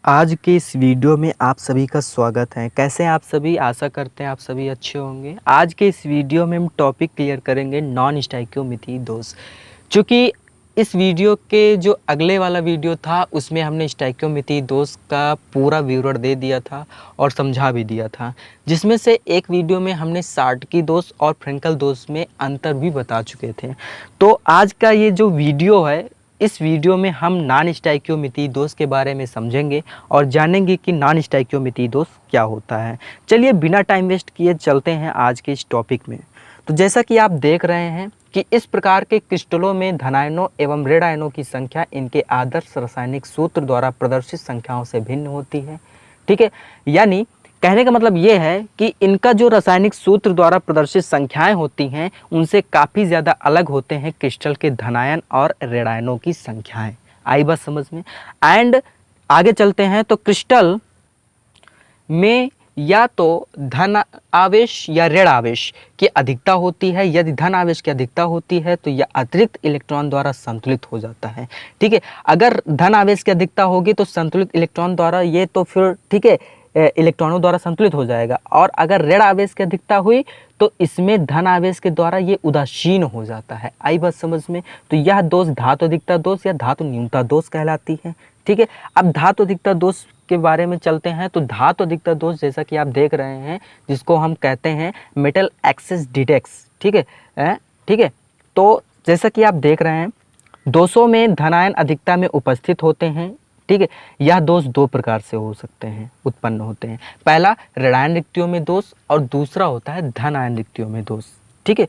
आज के इस वीडियो में आप सभी का स्वागत है। कैसे हैं आप सभी? आशा करते हैं आप सभी अच्छे होंगे। आज के इस वीडियो में हम टॉपिक क्लियर करेंगे नॉन स्टोइकियोमेट्री दोष। चूँकि इस वीडियो के जो अगले वाला वीडियो था उसमें हमने स्टोइकियोमेट्री दोष का पूरा विवरण दे दिया था और समझा भी दिया था, जिसमें से एक वीडियो में हमने साटकी दोष और फ्रेंकल दोष में अंतर भी बता चुके थे। तो आज का ये जो वीडियो है, इस वीडियो में हम नॉन स्टोइकियोमेट्री दोष के बारे में समझेंगे और जानेंगे कि नॉन स्टोइकियोमेट्री दोष क्या होता है। चलिए बिना टाइम वेस्ट किए चलते हैं आज के इस टॉपिक में। तो जैसा कि आप देख रहे हैं कि इस प्रकार के क्रिस्टलों में धनायनों एवं ऋण आयनों की संख्या इनके आदर्श रासायनिक सूत्र द्वारा प्रदर्शित संख्याओं से भिन्न होती है। ठीक है, यानी कहने का मतलब ये है कि इनका जो रासायनिक सूत्र द्वारा प्रदर्शित संख्याएं होती हैं उनसे काफ़ी ज़्यादा अलग होते हैं क्रिस्टल के धनायन और ऋणायनों की संख्याएं। आई बात समझ में? एंड आगे चलते हैं तो क्रिस्टल में या तो धन आवेश या ऋण आवेश की अधिकता होती है। यदि धन आवेश की अधिकता होती है तो यह अतिरिक्त इलेक्ट्रॉन द्वारा संतुलित हो जाता है। ठीक है, अगर धन आवेश की अधिकता होगी तो संतुलित इलेक्ट्रॉन द्वारा ये तो फिर ठीक है इलेक्ट्रॉनों द्वारा संतुलित हो जाएगा, और अगर ऋण आवेश की अधिकता हुई तो इसमें धन आवेश के द्वारा ये उदासीन हो जाता है। आई बात समझ में? तो यह दोष धातु अधिकता दोष या धातु न्यूनता दोष कहलाती है। ठीक है, अब धातु अधिकता दोष के बारे में चलते हैं। तो धातु अधिकता दोष जैसा कि आप देख रहे हैं, जिसको हम कहते हैं मेटल एक्सेस डिटेक्स। ठीक है, ठीक है। तो जैसा कि आप देख रहे हैं, दोषों में धनायन अधिकता में उपस्थित होते हैं। ठीक है, यह दोष दो प्रकार से हो सकते हैं, उत्पन्न होते हैं। पहला ऋणायन रिक्तियों में दोष और दूसरा होता है धन आयन रिक्तियों में दोष। ठीक है,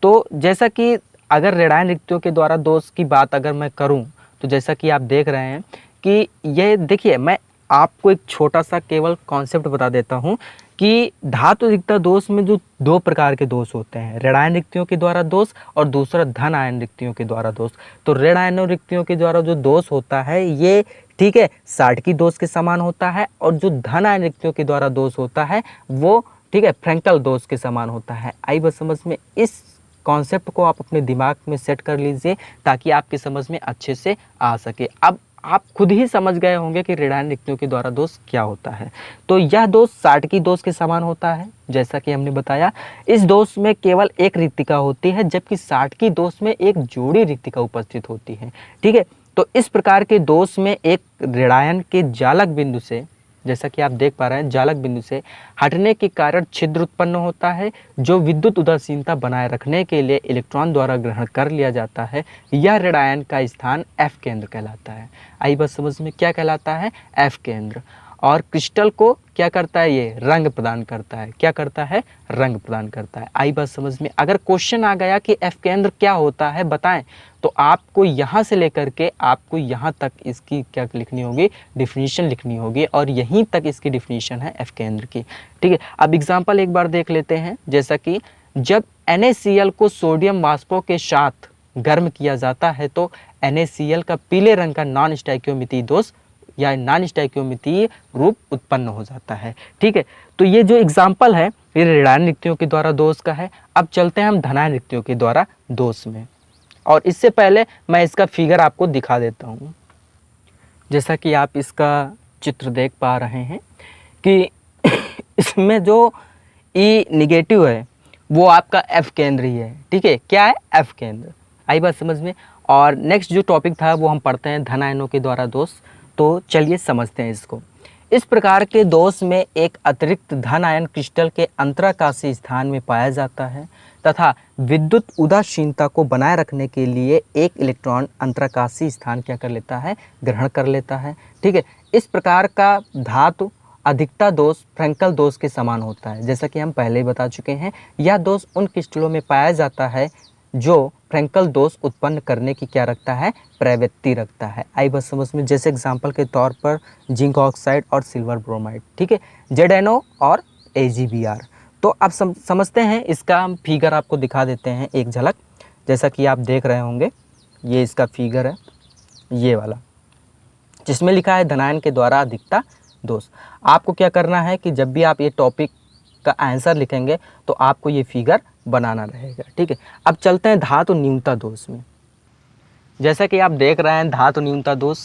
तो जैसा कि अगर ऋणायन रिक्तियों के द्वारा दोष की बात अगर मैं करूं तो जैसा कि आप देख रहे हैं कि ये देखिए, मैं आपको एक छोटा सा केवल कॉन्सेप्ट बता देता हूं कि धातु अधिकता दोष में जो दो प्रकार के दोष होते हैं, ऋणायन रिक्तियों के द्वारा दोष और दूसरा धन आयन रिक्तियों के द्वारा दोष। तो ऋण आयन रिक्तियों के द्वारा जो दोष होता है ये ठीक है साटकी दोष के समान होता है, और जो धन आयन रिक्तियों के द्वारा दोष होता है वो ठीक है फ्रेंकल दोष के समान होता है। आई बात समझ में? इस कॉन्सेप्ट को आप अपने दिमाग में सेट कर लीजिए ताकि आपकी समझ में अच्छे से आ सके। अब आप खुद ही समझ गए होंगे कि ऋणायन रिक्तियों के द्वारा दोष क्या होता है। तो यह दोष साटकी दोष के समान होता है, जैसा कि हमने बताया। इस दोष में केवल एक रिक्तिका होती है, जबकि साटकी दोष में एक जोड़ी रिक्तिका उपस्थित होती है। ठीक है, तो इस प्रकार के दोष में एक ऋणायन के जालक बिंदु से, जैसा कि आप देख पा रहे हैं, जालक बिंदु से हटने के कारण छिद्र उत्पन्न होता है, जो विद्युत उदासीनता बनाए रखने के लिए इलेक्ट्रॉन द्वारा ग्रहण कर लिया जाता है। यह ऋणायन का स्थान एफ केंद्र कहलाता है। आई बात समझ में? क्या कहलाता है? एफ केंद्र। और क्रिस्टल को क्या करता है? ये रंग प्रदान करता है। क्या करता है? रंग प्रदान करता है। आई बात समझ में? अगर क्वेश्चन आ गया कि एफ केंद्र क्या होता है बताएं, तो आपको यहाँ से लेकर के आपको यहाँ तक इसकी क्या लिखनी होगी? डिफिनीशन लिखनी होगी, और यहीं तक इसकी डिफिनीशन है एफ केंद्र की। ठीक है, अब एग्जाम्पल एक बार देख लेते हैं। जैसा कि जब NaCl को सोडियम वाष्पों के साथ गर्म किया जाता है तो NaCl का पीले रंग का नॉन स्टोइकियोमेट्री दोष या नॉन स्टोइकियोमेट्री रूप उत्पन्न हो जाता है। ठीक है, तो ये जो एग्जाम्पल है ये ऋणायन रिक्तियों के द्वारा दोष का है। अब चलते हैं हम धनायन रिक्तियों के द्वारा दोष में, और इससे पहले मैं इसका फिगर आपको दिखा देता हूँ। जैसा कि आप इसका चित्र देख पा रहे हैं कि इसमें जो ई निगेटिव है वो आपका एफ केंद्र ही है। ठीक है, क्या है? एफ केंद्र। आई बात समझ में? और नेक्स्ट जो टॉपिक था वो हम पढ़ते हैं धन आयनों के द्वारा दोष। तो चलिए समझते हैं इसको। इस प्रकार के दोष में एक अतिरिक्त धन आयन क्रिस्टल के अंतराकाशीय स्थान में पाया जाता है तथा विद्युत उदासीनता को बनाए रखने के लिए एक इलेक्ट्रॉन अंतराकाशीय स्थान क्या कर लेता है? ग्रहण कर लेता है। ठीक है, इस प्रकार का धातु अधिकता दोष फ्रेंकल दोष के समान होता है। जैसा कि हम पहले ही बता चुके हैं, यह दोष उन क्रिस्टलों में पाया जाता है जो फ्रेंकल दोष उत्पन्न करने की क्या रखता है? प्रवृत्ति रखता है। आई बस समझ में? जैसे एग्जाम्पल के तौर पर जिंक ऑक्साइड और सिल्वर ब्रोमाइड। ठीक है, ZnO और AgBr। तो अब समझते हैं, इसका हम फिगर आपको दिखा देते हैं एक झलक। जैसा कि आप देख रहे होंगे ये इसका फिगर है, ये वाला, जिसमें लिखा है धनायन के द्वारा अधिकता दोष। आपको क्या करना है कि जब भी आप ये टॉपिक का आंसर लिखेंगे तो आपको ये फिगर बनाना रहेगा। ठीक है, अब चलते हैं धातु न्यूनता दोष में। जैसा कि आप देख रहे हैं धातु न्यूनता दोष,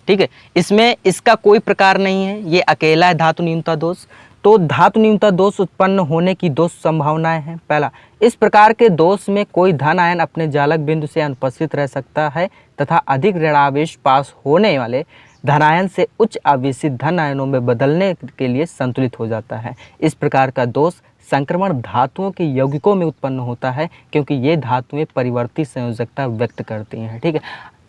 ठीक है, इसमें इसका कोई प्रकार नहीं है, ये अकेला है धातु न्यूनता दोष। तो धातु न्यूनता दोष उत्पन्न होने की दो संभावनाएं हैं। पहला, इस प्रकार के दोष में कोई धन आयन अपने जालक बिंदु से अनुपस्थित रह सकता है तथा अधिक ऋणावेश पास होने वाले धनायन से उच्च आवेशित धन आयनों में बदलने के लिए संतुलित हो जाता है। इस प्रकार का दोष संक्रमण धातुओं के यौगिकों में उत्पन्न होता है, क्योंकि ये धातुएं परिवर्ती संयोजकता व्यक्त करती हैं। ठीक है,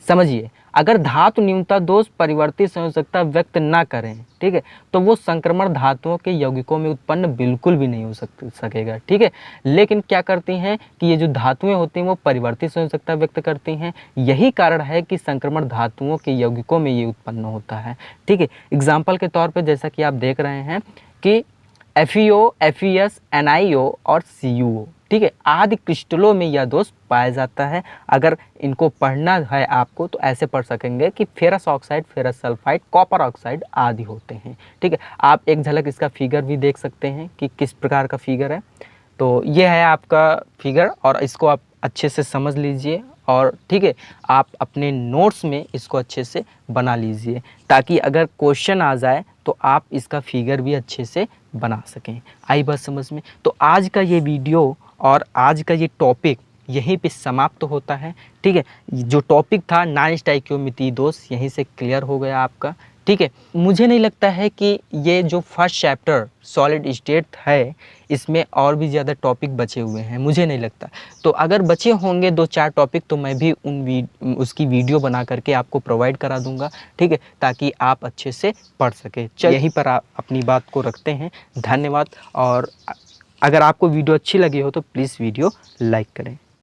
समझिए, अगर धातु न्यूनता दोष परिवर्ती संयोजकता व्यक्त ना करें, ठीक है, तो वो संक्रमण धातुओं के यौगिकों में उत्पन्न बिल्कुल भी नहीं हो सकेगा। ठीक है, लेकिन क्या करती हैं कि ये जो धातुएं होती हैं वो परिवर्ती संयोजकता व्यक्त करती हैं। यही कारण है कि संक्रमण धातुओं के यौगिकों में ये उत्पन्न होता है। ठीक है, एग्जाम्पल के तौर पर जैसा कि आप देख रहे हैं कि FeO, FeS, NiO और CuO, ठीक है, आदि क्रिस्टलों में यह दोष पाया जाता है। अगर इनको पढ़ना है आपको तो ऐसे पढ़ सकेंगे कि ferrous oxide, ferrous sulphide, copper oxide आदि होते हैं। ठीक है, आप एक झलक इसका फिगर भी देख सकते हैं कि किस प्रकार का फिगर है। तो ये है आपका फिगर और इसको आप अच्छे से समझ लीजिए और ठीक है, आप अपने नोट्स में इसको अच्छे से बना लीजिए ताकि अगर क्वेश्चन आ जाए तो आप इसका फिगर भी अच्छे से बना सकें। आई बात समझ में? तो आज का ये वीडियो और आज का ये टॉपिक यहीं पे समाप्त होता है। ठीक है, जो टॉपिक था नॉन स्टाइकियोमेट्री दोष यहीं से क्लियर हो गया आपका। ठीक है, मुझे नहीं लगता है कि ये जो फर्स्ट चैप्टर सॉलिड स्टेट है इसमें और भी ज़्यादा टॉपिक बचे हुए हैं, मुझे नहीं लगता। तो अगर बचे होंगे 2-4 टॉपिक तो मैं भी उसकी वीडियो बना करके आपको प्रोवाइड करा दूंगा। ठीक है, ताकि आप अच्छे से पढ़ सके। यहीं पर आप अपनी बात को रखते हैं। धन्यवाद। और अगर आपको वीडियो अच्छी लगी हो तो प्लीज़ वीडियो लाइक करें।